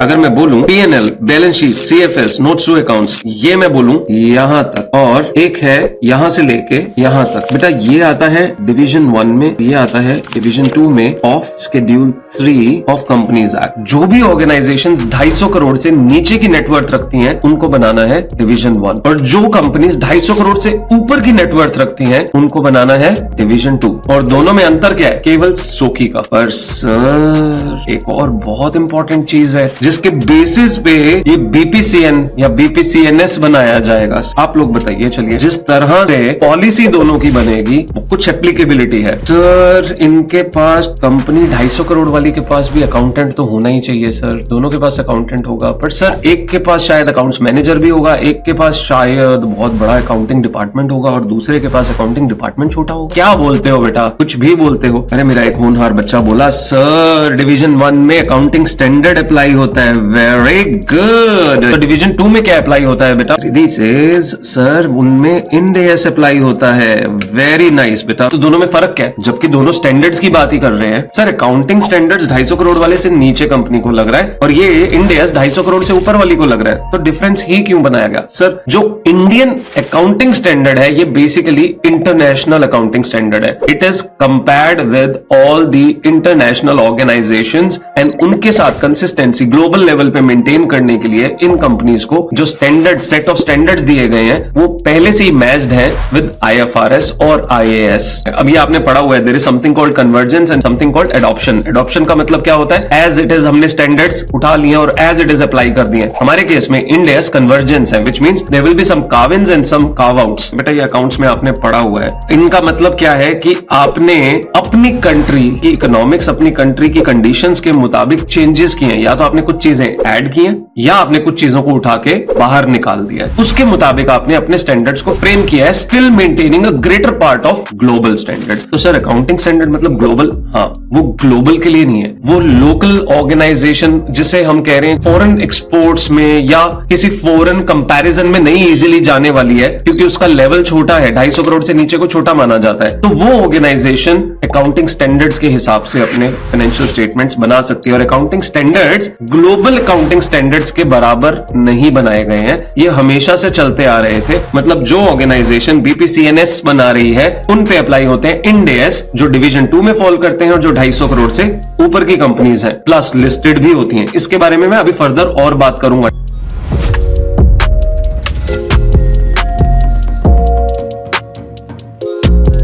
अगर मैं बोलूं P&L, balance sheet, CFS, notes to accounts, ये मैं बोलूं यहां तक, और एक है यहां से लेके यहां तक। बेटा ये आता है डिवीजन 1 में, ये आता है डिवीजन 2 में of schedule 3 of companies act. जो भी ऑर्गेनाइजेशन 250 करोड़ से नीचे की नेटवर्थ रखती हैं उनको बनाना है डिवीजन 1, और जो कंपनीज 250 करोड़ से ऊपर की नेटवर्थ रखती हैं उनको बनाना है डिवीजन 2। और दोनों में अंतर क्या है? केवल सोखी का। पर सर एक और बहुत इंपॉर्टेंट चीज है जिसके बेसिस पे ये बीपीसीएन या बीपीसीएनएस बनाया जाएगा। आप लोग बताइए, चलिए जिस तरह से पॉलिसी दोनों की बनेगी वो कुछ एप्लीकेबिलिटी है। सर इनके पास कंपनी 250 करोड़ वाली के पास भी अकाउंटेंट तो होना ही चाहिए सर, दोनों के पास अकाउंटेंट होगा। पर सर एक के पास शायद अकाउंट्स मैनेजर भी होगा, एक के पास शायद बहुत बड़ा अकाउंटिंग डिपार्टमेंट होगा और दूसरे के पास अकाउंटिंग डिपार्टमेंट छोटा होगा। क्या बोलते हो बेटा? कुछ भी बोलते हो। अरे मेरा एक होनहार बच्चा बोला सर डिवीजन 1 में अकाउंटिंग स्टैंडर्ड अप्लाई होता है। Very good. तो डिवीजन 2 में क्या अप्लाई होता है बेटा? दिस इज सर उनमें इंड एस अप्लाई होता है। वेरी नाइस बेटा। तो दोनों में फर्क क्या है? जबकि दोनों स्टैंडर्ड्स की बात ही कर रहे हैं। सर अकाउंटिंग स्टैंडर्ड्स 250 करोड़ वाले से नीचे कंपनी को लग रहा है और ये इंड एस 250 करोड़ से ऊपर वाली को लग रहा है, तो डिफरेंस ही क्यों बनाया गया? सर जो इंडियन अकाउंटिंग स्टैंडर्ड है ये बेसिकली इंटरनेशनल अकाउंटिंग स्टैंडर्ड है। It is compared with all the international organisations and उनके साथ कंसिस्टेंसी ग्लोबल लेवल पे मेंटेन करने के लिए इन कंपनीज को जो स्टैंडर्ड सेट ऑफ स्टैंडर्ड्स दिए गए हैं वो पहले से ही मैच्ड है विद IFRS और IAS। अब ये आपने पढ़ा हुआ है, there is something called convergence and something called adoption. Adoption का मतलब क्या होता है? एज इट इज हमने स्टैंडर्ड्स उठा लिए और एज इट इज अप्लाई कर दिए। हमारे केस में इंड एस कन्वर्जेंस है, which means there will be some carve ins and some carve outs. बेटा ये अकाउंट्स में आपने पढ़ा हुआ है। इनका मतलब क्या है कि आपने अपनी कंट्री की इकोनॉमिक्स, अपनी कंट्री की कंडीशंस के मुताबिक चेंजेस किए हैं। या तो आपने कुछ चीजें ऐड की हैं या आपने कुछ चीजों को उठा के बाहर निकाल दिया है। उसके मुताबिक आपने अपने स्टैंडर्ड्स को फ्रेम किया है, still maintaining a greater part of global standards. तो सर अकाउंटिंग स्टैंडर्ड मतलब ग्लोबल? हाँ, वो ग्लोबल के लिए नहीं है, वो लोकल ऑर्गेनाइजेशन जिसे हम कह रहे हैं फॉरेन एक्सपोर्ट्स में या किसी फॉरेन कंपैरिजन में नहीं इजीली जाने वाली है क्योंकि उसका लेवल छोटा है, 250 करोड़ से नीचे को छोटा माना जाता है। तो वो ऑर्गेनाइजेशन अकाउंटिंग स्टैंडर्ड्स के हिसाब से अपने फाइनेंशियल स्टेटमेंट्स बना सकती है। और accounting standards global accounting standards के बराबर नहीं बनाए गए हैं, ये हमेशा से चलते आ रहे थे। मतलब जो ऑर्गेनाइजेशन बीपीसीएनएस बना रही है उन पे अप्लाई होते हैं इंड एस जो डिवीजन 2 में फॉल करते हैं और जो 250 करोड़ से ऊपर की कंपनीज हैं, प्लस लिस्टेड भी होती हैं। इसके बारे में मैं अभी फर्दर और बात करूंगा।